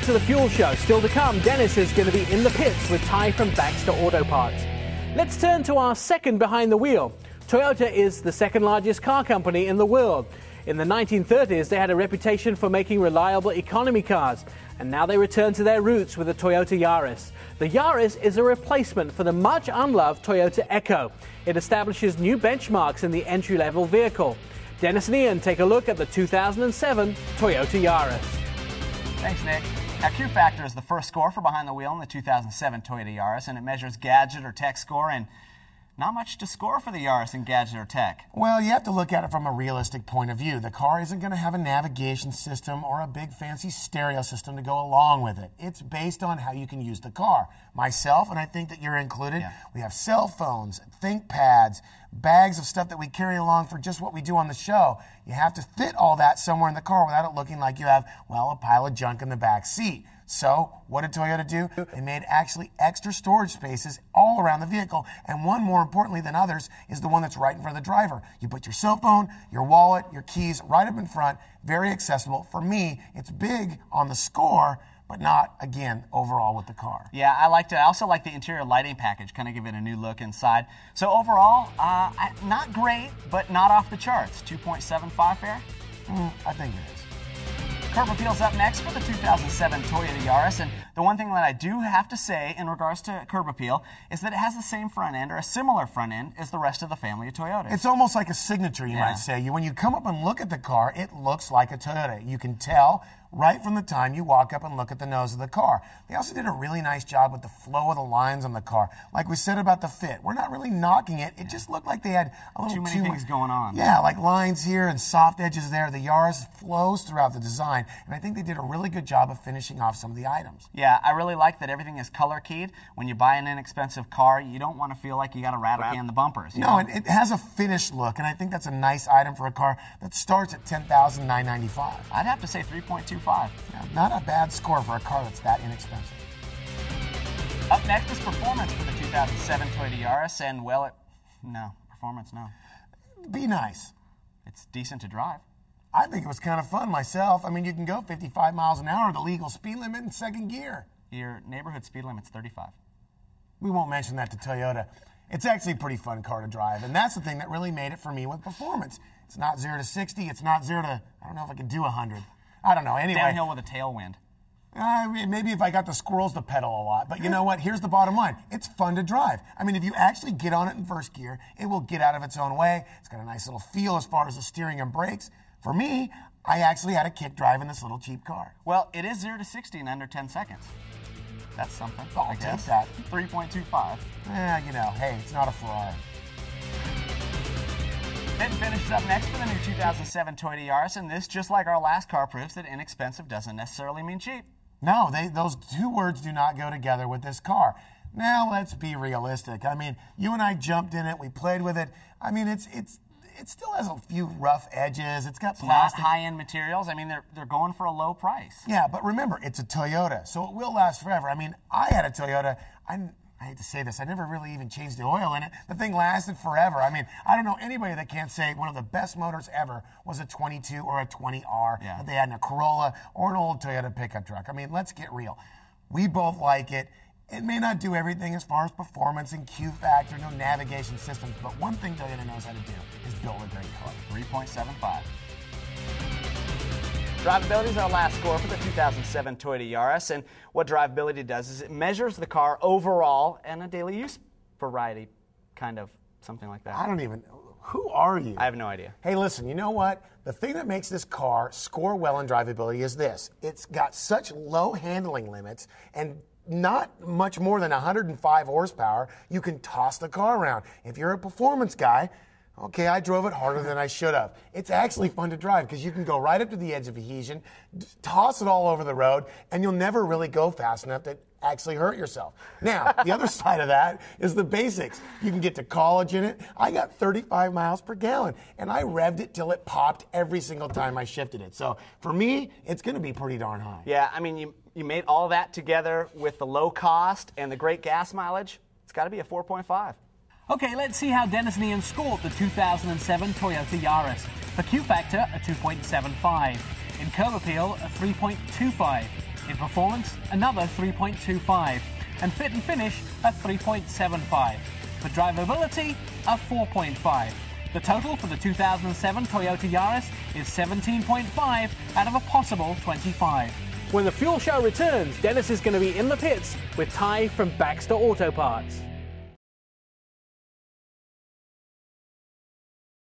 to the Fuel Show. Still to come, Dennis is going to be in the pits with Ty from Baxter Auto Parts. Let's turn to our second behind the wheel. Toyota is the second largest car company in the world. In the 1930s, they had a reputation for making reliable economy cars, and now they return to their roots with the Toyota Yaris. The Yaris is a replacement for the much unloved Toyota Echo. It establishes new benchmarks in the entry-level vehicle. Dennis and Ian take a look at the 2007 Toyota Yaris. Thanks, Nick. Now, Q Factor is the first score for behind the wheel in the 2007 Toyota Yaris, and it measures Gadget or Tech score, and not much to score for the Yaris in Gadget or Tech. Well, you have to look at it from a realistic point of view. The car isn't going to have a navigation system or a big fancy stereo system to go along with it. It's based on how you can use the car. Myself, and I think that you're included, we have cell phones, ThinkPads, bags of stuff that we carry along for just what we do on the show. You have to fit all that somewhere in the car without it looking like you have, well, a pile of junk in the back seat. So, what did Toyota do? They made actually extra storage spaces all around the vehicle, and one more importantly than others is the one that's right in front of the driver. You put your cell phone, your wallet, your keys right up in front, very accessible. For me, it's big on the score, but not, again, overall with the car. Yeah, I liked it. I also like the interior lighting package, kind of give it a new look inside. So overall, not great, but not off the charts. 2.75 fair? I think it is. Curb Appeal's up next for the 2007 Toyota Yaris, and the one thing that I do have to say in regards to Curb Appeal is that it has the same front end or a similar front end as the rest of the family of Toyotas. It's almost like a signature, you might say. When you come up and look at the car, it looks like a Toyota. You can tell right from the time you walk up and look at the nose of the car. They also did a really nice job with the flow of the lines on the car. Like we said about the fit, we're not really knocking it. It just looked like they had a little too many things going on. Yeah, like lines here and soft edges there. The Yaris flows throughout the design, and I think they did a really good job of finishing off some of the items. Yeah, I really like that everything is color keyed. When you buy an inexpensive car, you don't want to feel like you got to rattle can the bumpers. No, and it has a finished look, and I think that's a nice item for a car that starts at $10,995. I'd have to say 3.25. Yeah, not a bad score for a car that's that inexpensive. Up next is performance for the 2007 Toyota Yaris, and well, performance, no. Be nice. It's decent to drive. I think it was kind of fun myself. I mean, you can go 55 miles an hour, the legal speed limit in second gear. Your neighborhood speed limit's 35. We won't mention that to Toyota. It's actually a pretty fun car to drive, and that's the thing that really made it for me with performance. It's not 0 to 60. It's not 0 to, I don't know if I could do 100. I don't know. Anyway. Downhill with a tailwind. Maybe if I got the squirrels to pedal a lot. But you know what? Here's the bottom line. It's fun to drive. I mean, if you actually get on it in first gear, it will get out of its own way. It's got a nice little feel as far as the steering and brakes. For me, I actually had a kick driving this little cheap car. Well, it is 0 to 60 in under 10 seconds. That's something. I'll take that. 3.25. Yeah, you know, hey, it's not a Ferrari. Fit and Finish is up next for the new 2007 Toyota Yaris, and this, just like our last car, proves that inexpensive doesn't necessarily mean cheap. No, those two words do not go together with this car. Now, let's be realistic. I mean, you and I jumped in it. We played with it. I mean, it still has a few rough edges. It's got plastic. Not high-end materials. I mean, they're going for a low price. Yeah, but remember, it's a Toyota, so it will last forever. I mean, I had a Toyota. I hate to say this, I never really even changed the oil in it. The thing lasted forever. I mean, I don't know anybody that can't say one of the best motors ever was a 22 or a 20R that they had in a Corolla or an old Toyota pickup truck. I mean, let's get real. We both like it. It may not do everything as far as performance and Q factor, no navigation systems, but one thing Toyota knows how to do is build a great car. 3.75. Driveability is our last score for the 2007 Toyota Yaris, and what Driveability does is it measures the car overall and a daily use variety, kind of something like that. I don't even, who are you? I have no idea. Hey, listen, you know what? The thing that makes this car score well in drivability is this. It's got such low handling limits and not much more than 105 horsepower. You can toss the car around. If you're a performance guy, okay, I drove it harder than I should have. It's actually fun to drive because you can go right up to the edge of adhesion, toss it all over the road, and you'll never really go fast enough to actually hurt yourself. Now, the other side of that is the basics. You can get to college in it. I got 35 miles per gallon, and I revved it till it popped every single time I shifted it. So for me, it's going to be pretty darn high. Yeah, I mean, you made all that together with the low cost and the great gas mileage. It's got to be a 4.5. Okay, let's see how Dennis and Ian scored the 2007 Toyota Yaris. For Q Factor, a 2.75. In Curb Appeal, a 3.25. In performance, another 3.25. And fit and finish, a 3.75. For drivability, a 4.5. The total for the 2007 Toyota Yaris is 17.5 out of a possible 25. When the fuel show returns, Dennis is going to be in the pits with Ty from Baxter Auto Parts.